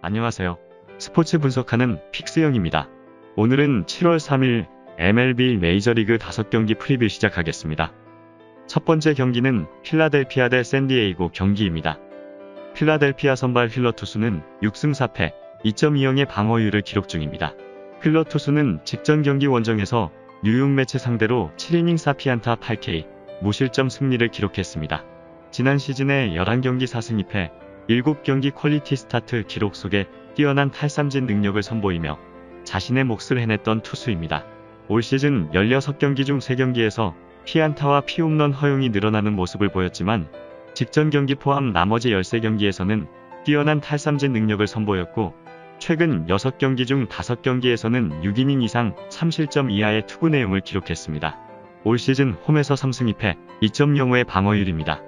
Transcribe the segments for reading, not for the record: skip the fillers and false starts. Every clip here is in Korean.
안녕하세요. 스포츠 분석하는 픽스영입니다. 오늘은 7월 3일 MLB 메이저리그 5경기 프리뷰 시작하겠습니다. 첫 번째 경기는 필라델피아 대 샌디에이고 경기입니다. 필라델피아 선발 휠러 투수는 6승 4패, 2.20의 방어율을 기록 중입니다. 휠러 투수는 직전 경기 원정에서 뉴욕 매츠 상대로 7이닝 4피안타 8K, 무실점 승리를 기록했습니다. 지난 시즌에 11경기 4승 2패, 7경기 퀄리티 스타트 기록 속에 뛰어난 탈삼진 능력을 선보이며 자신의 몫을 해냈던 투수입니다. 올 시즌 16경기 중 3경기에서 피안타와 피홈런 허용이 늘어나는 모습을 보였지만 직전 경기 포함 나머지 13경기에서는 뛰어난 탈삼진 능력을 선보였고 최근 6경기 중 5경기에서는 6이닝 이상 3실점 이하의 투구 내용을 기록했습니다. 올 시즌 홈에서 3승 2패, 2.05의 방어율입니다.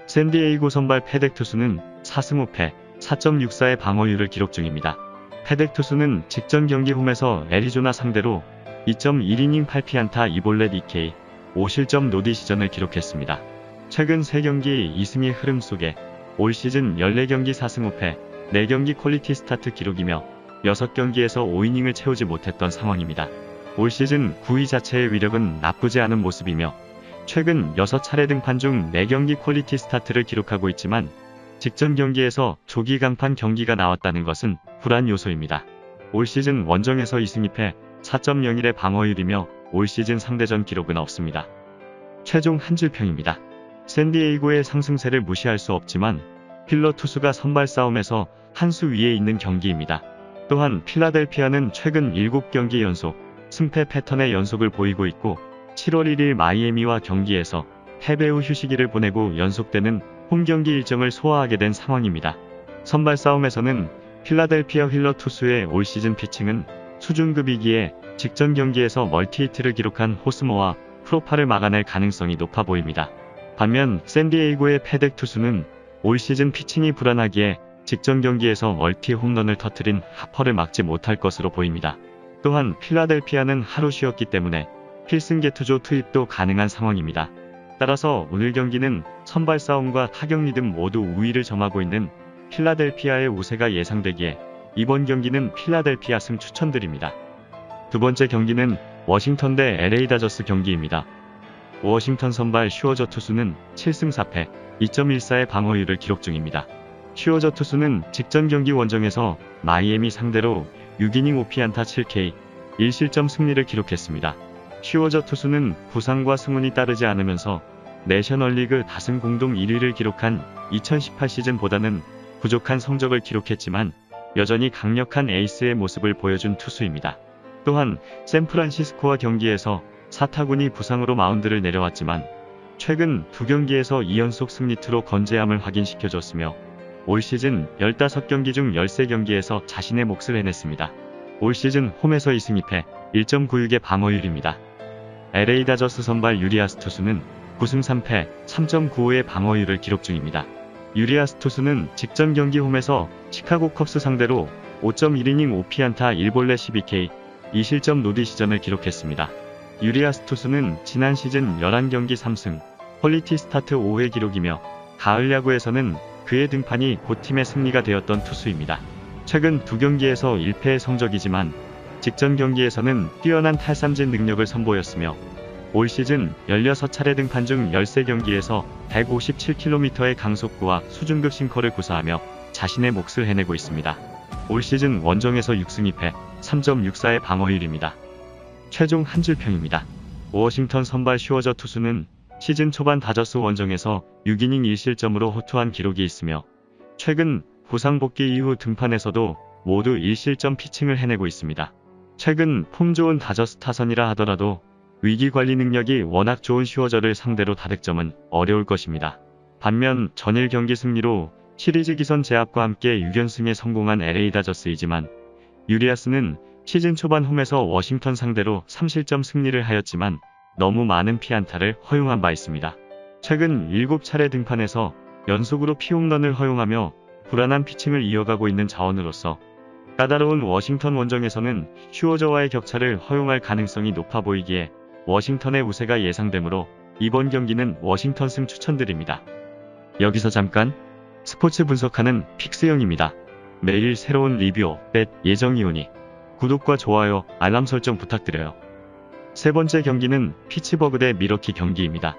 샌디에이고 선발 패덱 투수는 4승 5패, 4.64의 방어율을 기록 중입니다. 패덱 투수는 직전 경기 홈에서 애리조나 상대로 2.1이닝 8피안타 2볼넷 2K, 5실점 노디 시전을 기록했습니다. 최근 3경기 2승의 흐름 속에 올 시즌 14경기 4승 5패, 4경기 퀄리티 스타트 기록이며 6경기에서 5이닝을 채우지 못했던 상황입니다. 올 시즌 9위 자체의 위력은 나쁘지 않은 모습이며 최근 6차례 등판 중 4경기 퀄리티 스타트를 기록하고 있지만 직전 경기에서 조기 강판 경기가 나왔다는 것은 불안 요소입니다. 올 시즌 원정에서 2승 2패, 4.01의 방어율이며 올 시즌 상대전 기록은 없습니다. 최종 한 줄평입니다. 샌디에이고의 상승세를 무시할 수 없지만 필러 투수가 선발 싸움에서 한 수 위에 있는 경기입니다. 또한 필라델피아는 최근 7경기 연속 승패 패턴의 연속을 보이고 있고 7월 1일 마이애미와 경기에서 패배 후 휴식일을 보내고 연속되는 홈경기 일정을 소화하게 된 상황입니다. 선발 싸움에서는 필라델피아 휠러 투수의 올 시즌 피칭은 수준급이기에 직전 경기에서 멀티히트를 기록한 호스머와 프로파를 막아낼 가능성이 높아 보입니다. 반면 샌디에이고의 패덱 투수는 올 시즌 피칭이 불안하기에 직전 경기에서 멀티 홈런을 터뜨린 하퍼를 막지 못할 것으로 보입니다. 또한 필라델피아는 하루 쉬었기 때문에 필승 개투조 투입도 가능한 상황입니다. 따라서 오늘 경기는 선발 싸움과 타격 리듬 모두 우위를 점하고 있는 필라델피아의 우세가 예상되기에 이번 경기는 필라델피아 승 추천드립니다. 두 번째 경기는 워싱턴 대 LA 다저스 경기입니다. 워싱턴 선발 슈어저 투수는 7승 4패, 2.14의 방어율을 기록 중입니다. 슈어저 투수는 직전 경기 원정에서 마이애미 상대로 6이닝 5피안타 7K, 1실점 승리를 기록했습니다. 슈어저 투수는 부상과 승운이 따르지 않으면서 내셔널리그 다승 공동 1위를 기록한 2018 시즌보다는 부족한 성적을 기록했지만 여전히 강력한 에이스의 모습을 보여준 투수입니다. 또한 샌프란시스코와 경기에서 사타구니 부상으로 마운드를 내려왔지만 최근 2경기에서 2연속 승리투로 건재함을 확인시켜줬으며 올 시즌 15경기 중 13경기에서 자신의 몫을 해냈습니다. 올 시즌 홈에서 2승 2패, 1.96의 방어율입니다. LA 다저스 선발 유리아스 투수는 9승 3패, 3.95의 방어율을 기록 중입니다. 유리아스 투수는 직전 경기 홈에서 시카고 컵스 상대로 5.1이닝 5피안타 1볼넷 12K, 2실점 노디 시전을 기록했습니다. 유리아스 투수는 지난 시즌 11경기 3승, 퀄리티 스타트 5회 기록이며 가을 야구에서는 그의 등판이 곧 팀의 승리가 되었던 투수입니다. 최근 2경기에서 1패의 성적이지만 직전 경기에서는 뛰어난 탈삼진 능력을 선보였으며 올 시즌 16차례 등판 중 13경기에서 157km의 강속구와 수준급 싱커를 구사하며 자신의 몫을 해내고 있습니다. 올 시즌 원정에서 6승 2패, 3.64의 방어율입니다. 최종 한 줄평입니다. 워싱턴 선발 슈어저 투수는 시즌 초반 다저스 원정에서 6이닝 1실점으로 호투한 기록이 있으며 최근 부상 복귀 이후 등판에서도 모두 1실점 피칭을 해내고 있습니다. 최근 폼 좋은 다저스 타선이라 하더라도 위기 관리 능력이 워낙 좋은 슈어저를 상대로 다득점은 어려울 것입니다. 반면 전일 경기 승리로 시리즈 기선 제압과 함께 6연승에 성공한 LA 다저스이지만 유리아스는 시즌 초반 홈에서 워싱턴 상대로 3실점 승리를 하였지만 너무 많은 피안타를 허용한 바 있습니다. 최근 7차례 등판에서 연속으로 피홈런을 허용하며 불안한 피칭을 이어가고 있는 자원으로서 까다로운 워싱턴 원정에서는 슈어저와의 격차를 허용할 가능성이 높아 보이기에 워싱턴의 우세가 예상되므로 이번 경기는 워싱턴 승 추천드립니다. 여기서 잠깐 스포츠 분석하는 픽스영입니다. 매일 새로운 리뷰, 뱃 예정이오니 구독과 좋아요, 알람 설정 부탁드려요. 세 번째 경기는 피츠버그 대 미러키 경기입니다.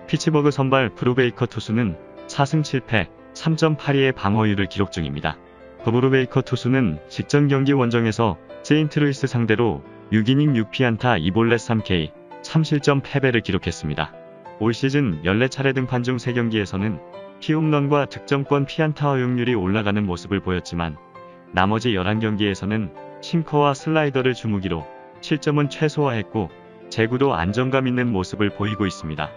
피츠버그 선발 브루베이커 투수는 4승 7패, 3.82의 방어율을 기록 중입니다. 브루베이커 투수는 직전 경기 원정에서 세인트루이스 상대로 6이닝 6피안타 2볼넷 3K, 3실점 패배를 기록했습니다. 올 시즌 14차례 등판 중 3경기에서는 피홈런과 득점권 피안타 허용률이 올라가는 모습을 보였지만 나머지 11경기에서는 싱커와 슬라이더를 주무기로 실점은 최소화했고 제구도 안정감 있는 모습을 보이고 있습니다.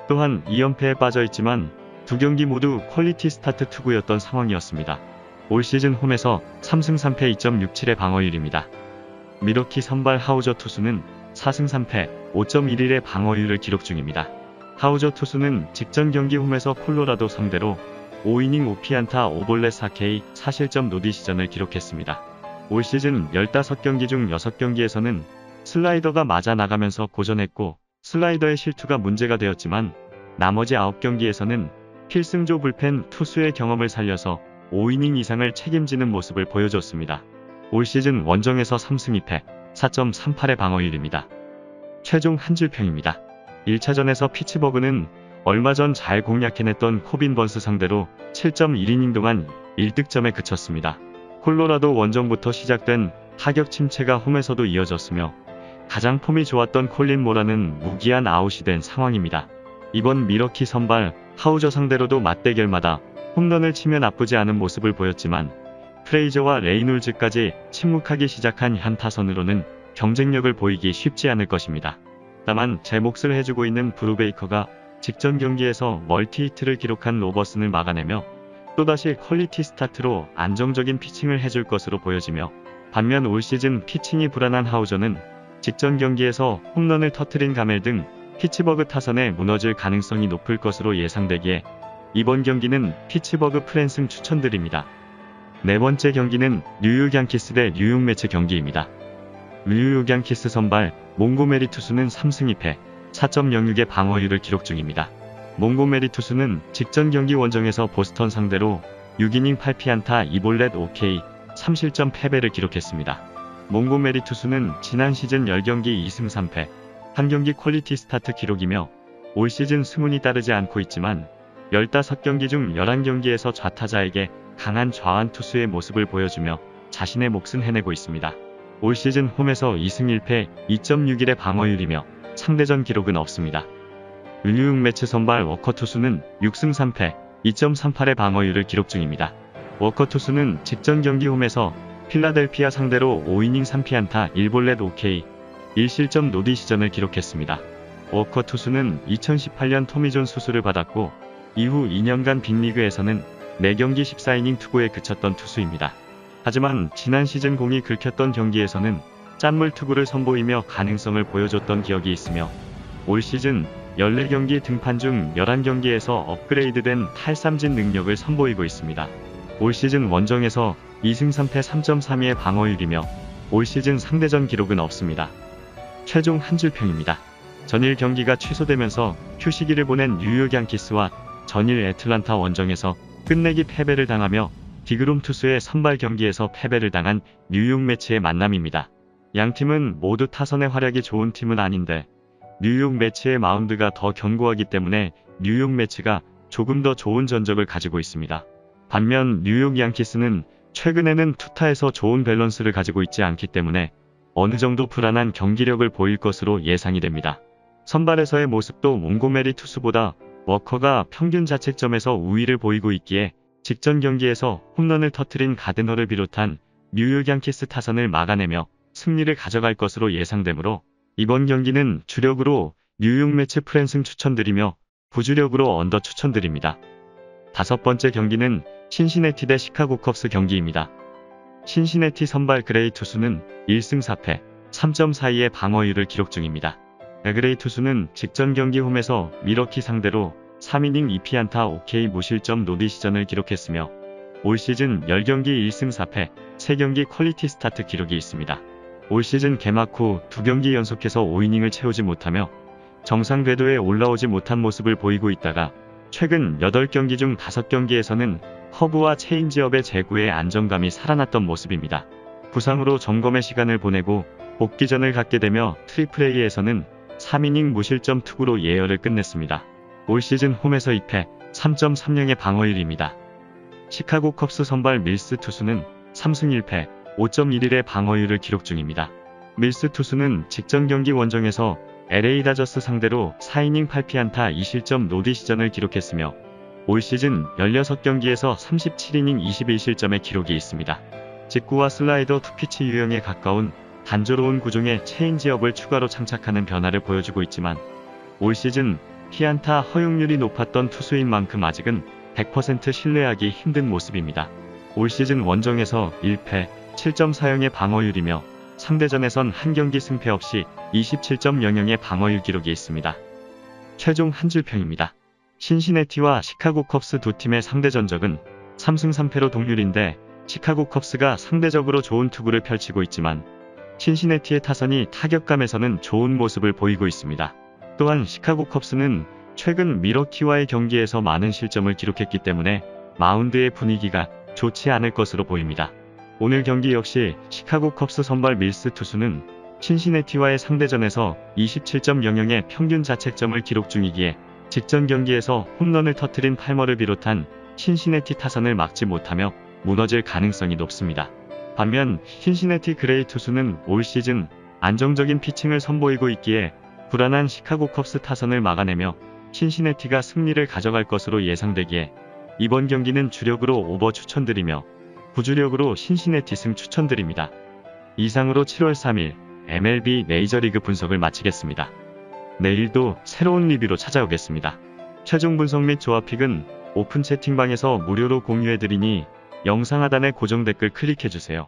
또한 2연패에 빠져있지만 두 경기 모두 퀄리티 스타트 투구였던 상황이었습니다. 올 시즌 홈에서 3승 3패 2.67의 방어율입니다. 미러키 선발 하우저 투수는 4승 3패 5.11의 방어율을 기록 중입니다. 하우저 투수는 직전 경기 홈에서 콜로라도 상대로 5이닝 5피안타 5볼넷 4K 4실점 노디시전을 기록했습니다. 올 시즌 15경기 중 6경기에서는 슬라이더가 맞아 나가면서 고전했고 슬라이더의 실투가 문제가 되었지만 나머지 9경기에서는 필승조 불펜 투수의 경험을 살려서 5이닝 이상을 책임지는 모습을 보여줬습니다. 올 시즌 원정에서 3승 2패 4.38의 방어율입니다. 최종 한 줄평입니다. 1차전에서 피츠버그는 얼마 전 잘 공략해냈던 코빈 번스 상대로 7.1이닝 동안 1득점에 그쳤습니다. 콜로라도 원정부터 시작된 타격 침체가 홈에서도 이어졌으며 가장 폼이 좋았던 콜린 모라는 무기한 아웃이 된 상황입니다. 이번 미러키 선발 하우저 상대로도 맞대결마다 홈런을 치며 나쁘지 않은 모습을 보였지만 프레이저와 레이놀즈까지 침묵하기 시작한 현 타선으로는 경쟁력을 보이기 쉽지 않을 것입니다. 다만 제 몫을 해주고 있는 브루베이커가 직전 경기에서 멀티히트를 기록한 로버슨을 막아내며 또다시 퀄리티 스타트로 안정적인 피칭을 해줄 것으로 보여지며 반면 올 시즌 피칭이 불안한 하우저는 직전 경기에서 홈런을 터트린 가멜 등 피츠버그 타선에 무너질 가능성이 높을 것으로 예상되기에 이번 경기는 피츠버그 프랜승 추천드립니다. 네 번째 경기는 뉴욕 양키스 대 뉴욕 매츠 경기입니다. 뉴욕 양키스 선발 몽고메리 투수는 3승 2패 4.06의 방어율을 기록 중입니다. 몽고메리 투수는 직전 경기 원정에서 보스턴 상대로 6이닝 8피안타 2볼넷 5K 3실점 패배를 기록했습니다. 몽고메리 투수는 지난 시즌 10경기 2승 3패 1경기 퀄리티 스타트 기록이며 올 시즌 승운이 따르지 않고 있지만 15경기 중 11경기에서 좌타자에게 강한 좌완 투수의 모습을 보여주며 자신의 몫은 해내고 있습니다. 올 시즌 홈에서 2승 1패 2.61의 방어율이며 상대전 기록은 없습니다. 뉴욕 매츠 선발 워커 투수는 6승 3패 2.38의 방어율을 기록 중입니다. 워커 투수는 직전 경기 홈에서 필라델피아 상대로 5이닝 3피안타 1볼넷 5K 1실점 노디시전을 기록했습니다. 워커 투수는 2018년 토미존 수술을 받았고 이후 2년간 빅리그에서는 4경기 14이닝 투구에 그쳤던 투수입니다. 하지만 지난 시즌 공이 긁혔던 경기에서는 짠물 투구를 선보이며 가능성을 보여줬던 기억이 있으며 올 시즌 14경기 등판 중 11경기에서 업그레이드된 탈삼진 능력을 선보이고 있습니다. 올 시즌 원정에서 2승 3패 3.32의 방어율이며 올 시즌 상대전 기록은 없습니다. 최종 한 줄평입니다. 전일 경기가 취소되면서 휴식일을 보낸 뉴욕 양키스와 전일 애틀란타 원정에서 끝내기 패배를 당하며 디그롬 투수의 선발 경기에서 패배를 당한 뉴욕 매츠의 만남입니다. 양팀은 모두 타선의 활약이 좋은 팀은 아닌데 뉴욕 매츠의 마운드가 더 견고하기 때문에 뉴욕 매츠가 조금 더 좋은 전적을 가지고 있습니다. 반면 뉴욕 양키스는 최근에는 투타에서 좋은 밸런스를 가지고 있지 않기 때문에 어느 정도 불안한 경기력을 보일 것으로 예상이 됩니다. 선발에서의 모습도 몽고메리 투수보다 워커가 평균 자책점에서 우위를 보이고 있기에 직전 경기에서 홈런을 터트린 가드너를 비롯한 뉴욕 양키스 타선을 막아내며 승리를 가져갈 것으로 예상되므로 이번 경기는 주력으로 뉴욕 매츠 프랜승 추천드리며 부주력으로 언더 추천드립니다. 다섯 번째 경기는 신시내티 대 시카고 컵스 경기입니다. 신시내티 선발 그레이 투수는 1승 4패 3.42의 방어율을 기록 중입니다. 그레이 투수는 직전 경기 홈에서 미러키 상대로 3이닝 2피안타 5K 무실점 노디시전을 기록했으며 올 시즌 10경기 1승 4패 3경기 퀄리티 스타트 기록이 있습니다. 올 시즌 개막 후 2경기 연속해서 5이닝을 채우지 못하며 정상 궤도에 올라오지 못한 모습을 보이고 있다가 최근 8경기 중 5경기에서는 커브와 체인지업의 제구에 안정감이 살아났던 모습입니다. 부상으로 점검의 시간을 보내고 복귀전을 갖게 되며 트리플A에서는 3이닝 무실점 투구로 예열을 끝냈습니다. 올 시즌 홈에서 2패, 3.30의 방어율입니다. 시카고 컵스 선발 밀스 투수는 3승 1패, 5.11의 방어율을 기록 중입니다. 밀스 투수는 직전 경기 원정에서 LA 다저스 상대로 4이닝 8피안타 2실점 노디 시전을 기록했으며 올 시즌 16경기에서 37이닝 21실점의 기록이 있습니다. 직구와 슬라이더 투피치 유형에 가까운 단조로운 구종의 체인지업을 추가로 장착하는 변화를 보여주고 있지만 올 시즌 피안타 허용률이 높았던 투수인 만큼 아직은 100% 신뢰하기 힘든 모습입니다. 올 시즌 원정에서 1패, 7.40의 방어율이며 상대전에선 한 경기 승패 없이 27.00의 방어율 기록이 있습니다. 최종 한 줄 평입니다. 신시내티와 시카고 컵스 두 팀의 상대 전적은 3승 3패로 동률인데 시카고 컵스가 상대적으로 좋은 투구를 펼치고 있지만 신시내티의 타선이 타격감에서는 좋은 모습을 보이고 있습니다. 또한 시카고 컵스는 최근 미러키와의 경기에서 많은 실점을 기록했기 때문에 마운드의 분위기가 좋지 않을 것으로 보입니다. 오늘 경기 역시 시카고 컵스 선발 밀스 투수는 신시내티와의 상대전에서 27.00의 평균 자책점을 기록 중이기에 직전 경기에서 홈런을 터뜨린 팔머를 비롯한 신시내티 타선을 막지 못하며 무너질 가능성이 높습니다. 반면 신시내티 그레이 투수는 올 시즌 안정적인 피칭을 선보이고 있기에 불안한 시카고 컵스 타선을 막아내며 신시내티가 승리를 가져갈 것으로 예상되기에 이번 경기는 주력으로 오버 추천드리며 부주력으로 신시내티 승 추천드립니다. 이상으로 7월 3일 MLB 메이저리그 분석을 마치겠습니다. 내일도 새로운 리뷰로 찾아오겠습니다. 최종 분석 및 조합픽은 오픈 채팅방에서 무료로 공유해드리니 영상 하단의 고정 댓글 클릭해주세요.